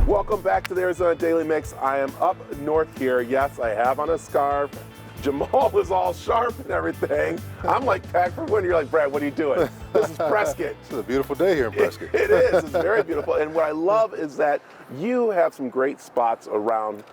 Welcome back to the Arizona Daily Mix. I am up north here. Yes, I have on a scarf. Jamal is all sharp and everything. I'm like packed for winter. You're like, Brad, what are you doing? This is Prescott. This is a beautiful day here in Prescott. It is. It's very beautiful. And what I love is that you have some great spots around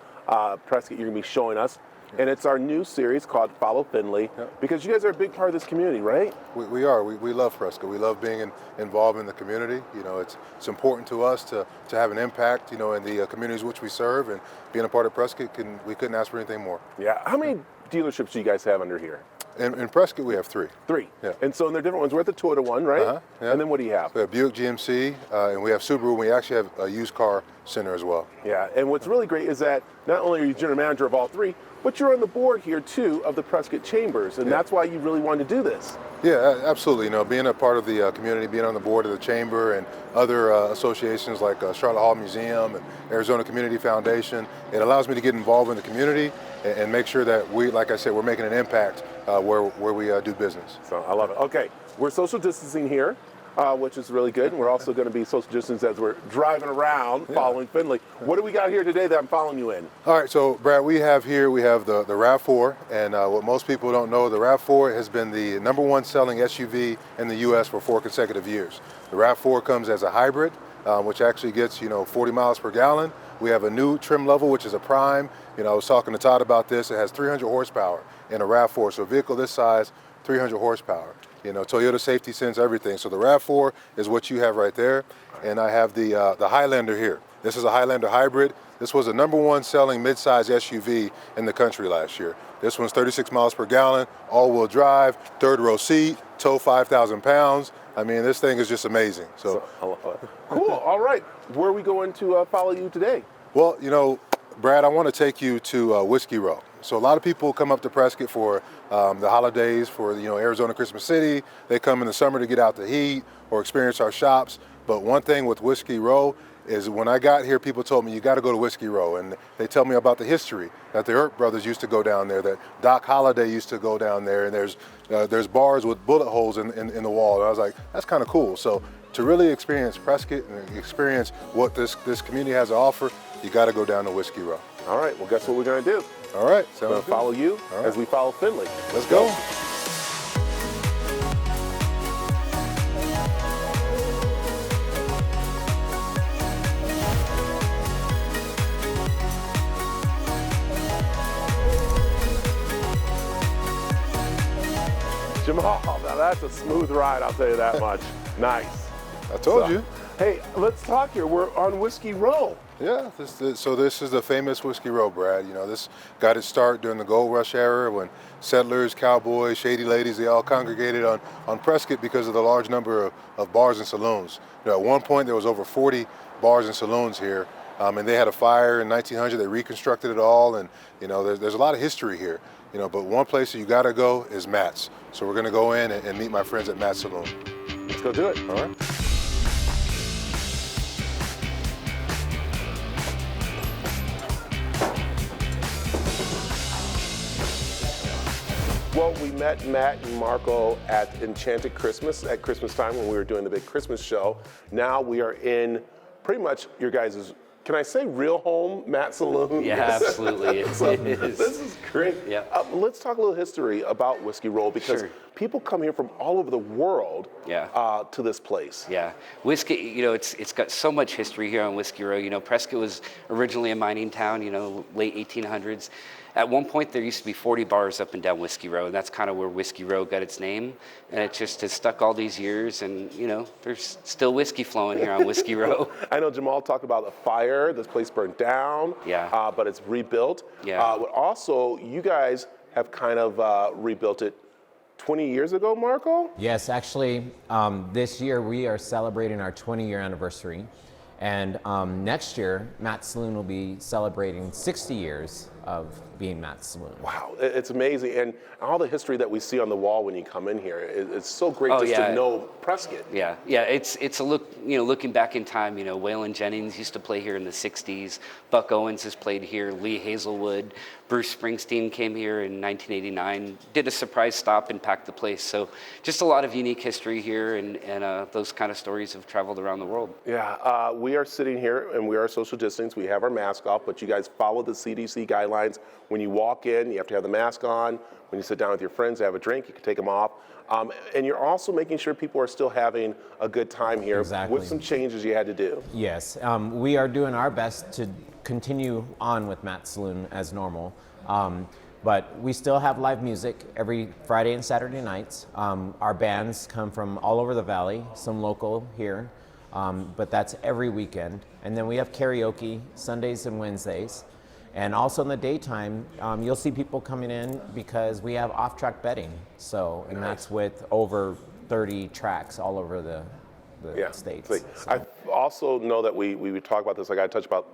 Prescott you're going to be showing us. And it's our new series called Follow Findlay, because you guys are a big part of this community, right? We are. We love Prescott. We love being involved in the community. You know, it's important to us to have an impact, you know, in the communities which we serve, and being a part of Prescott, we couldn't ask for anything more. Yeah. How many dealerships do you guys have under here? In Prescott, we have three. Three. Yeah. And so they're different ones. We're at the Toyota one, right? Yeah. And then what do you have? We have Buick GMC, and we have Subaru. We actually have a used car center as well. Yeah. And what's really great is that not only are you general manager of all three, but you're on the board here too of the Prescott Chambers, and that's why you really wanted to do this. Yeah, absolutely. You know, being a part of the community, being on the board of the chamber and other associations like Charlotte Hall Museum and Arizona Community Foundation, it allows me to get involved in the community and make sure that we, like I said, we're making an impact where we do business. So I love it. Okay, we're social distancing here, which is really good. And we're also going to be social distance as we're driving around following Findlay. What do we got here today that I'm following you in? All right, so Brad, we have the RAV4, and what most people don't know, the RAV4 has been the #1 selling SUV in the U.S. for 4 consecutive years. The RAV4 comes as a hybrid, which actually gets 40 miles per gallon. We have a new trim level, which is a prime. You know, I was talking to Todd about this. It has 300 horsepower in a RAV4, so a vehicle this size, 300 horsepower. You know, Toyota safety sense, everything. So the RAV4 is what you have right there. And I have the Highlander here. This is a Highlander hybrid. This was the #1 selling midsize SUV in the country last year. This one's 36 miles per gallon, all-wheel drive, third row seat, tow 5,000 pounds. I mean, this thing is just amazing. So cool. All right. Where are we going to follow you today? Well, you know, Brad, I want to take you to Whiskey Row. So a lot of people come up to Prescott for the holidays, for Arizona Christmas City. They come in the summer to get out the heat or experience our shops. But one thing with Whiskey Row is when I got here, people told me you got to go to Whiskey Row, and they tell me about the history that the Earp brothers used to go down there, that Doc Holliday used to go down there, and there's bars with bullet holes in the wall. And I was like, that's kind of cool. So to really experience Prescott and experience what this community has to offer, you got to go down to Whiskey Row. All right. Well, guess what we're going to do? All right. We're going to follow you as we follow Findlay. Let's go. Jamal, now that's a smooth ride, I'll tell you that much. Nice. I told you. Hey, let's talk here. We're on Whiskey Row. Yeah, so this is the famous Whiskey Row, Brad. You know, this got its start during the Gold Rush era when settlers, cowboys, shady ladies, they all congregated on Prescott because of the large number of bars and saloons. You know, at one point there was over 40 bars and saloons here, and they had a fire in 1900. They reconstructed it all, and you know, there's a lot of history here. You know, but one place that you got to go is Matt's. So we're going to go in and meet my friends at Matt's Saloon. Let's go do it. All right. Well, we met Matt and Marco at Enchanted Christmas at Christmas time when we were doing the big Christmas show. Now we are in pretty much your guys' can I say real home, Matt Saloon? Yeah, absolutely. It is. This is great. Yeah. Let's talk a little history about Whiskey Row because people come here from all over the world to this place. Yeah. Whiskey, you know, it's got so much history here on Whiskey Row. You know, Prescott was originally a mining town, you know, late 1800s. At one point, there used to be 40 bars up and down Whiskey Row, and that's kind of where Whiskey Row got its name. And it just has stuck all these years, and, you know, there's still whiskey flowing here on Whiskey Row. I know Jamal talked about the fire. This place burned down, but it's rebuilt. But also, you guys have kind of rebuilt it 20 years ago, Marco? Yes, actually, this year we are celebrating our 20-year anniversary. And next year, Matt Saloon will be celebrating 60 years. of being Matt's Saloon. Wow, it's amazing, and all the history that we see on the wall when you come in here, it's so great just yeah. to know Prescott. Yeah, it's a look, looking back in time, Waylon Jennings used to play here in the 60s, Buck Owens has played here, Lee Hazelwood, Bruce Springsteen came here in 1989, did a surprise stop and packed the place. So just a lot of unique history here, and those kind of stories have traveled around the world. Yeah, we are sitting here and we are social distance. We have our mask off, but you guys follow the CDC guidelines. When you walk in, you have to have the mask on. When you sit down with your friends, have a drink, you can take them off. And you're also making sure people are still having a good time here Exactly. with some changes you had to do. Yes, we are doing our best to continue on with Matt's Saloon as normal. But we still have live music every Friday and Saturday nights. Our bands come from all over the valley, some local here, but that's every weekend. And then we have karaoke Sundays and Wednesdays. And also in the daytime, you'll see people coming in because we have off-track betting. So, and that's with over 30 tracks all over the states. So. I also know that we would talk about this, like I touched about,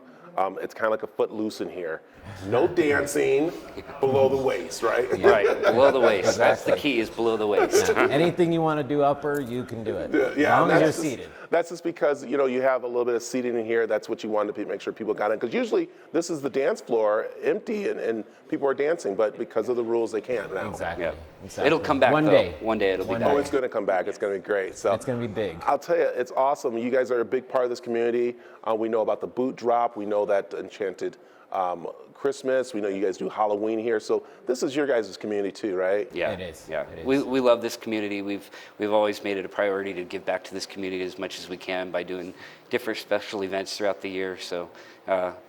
it's kind of like a foot loose in here. No dancing below the waist, right? Right, below the waist. That's the key, is below the waist. Anything you want to do upper, you can do it. Yeah, as long as you're just, seated. That's just because you have a little bit of seating in here. That's what you wanted to make sure people got in. Because usually this is the dance floor empty and people are dancing, but because of the rules, they can't now. Exactly. Yeah. Exactly. It'll come back one though. day. One day it'll be One back. Oh, it's going to come back. It's going to be great. So It's going to be big. I'll tell you, it's awesome. You guys are a big part of this community. We know about the boot drop. We know that Enchanted Christmas. We know you guys do Halloween here. So this is your guys' community too, right? Yeah, It is. Yeah, It is. we love this community. We've always made it a priority to give back to this community as much as we can by doing different special events throughout the year. So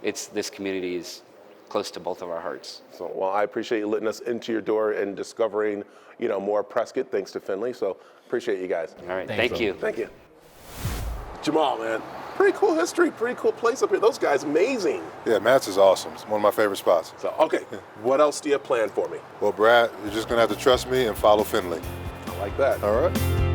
this community is close to both of our hearts. So, well, I appreciate you letting us into your door and discovering, more Prescott, thanks to Findlay. So appreciate you guys. All right, Thanks, thank you. Thank you. JAMAAL, man. Pretty cool history, pretty cool place up here. Those guys, amazing. Yeah, Matt's is awesome. It's one of my favorite spots. So, okay, what else do you have planned for me? Well, Brad, you're just going to have to trust me and follow Findlay. I like that. All right?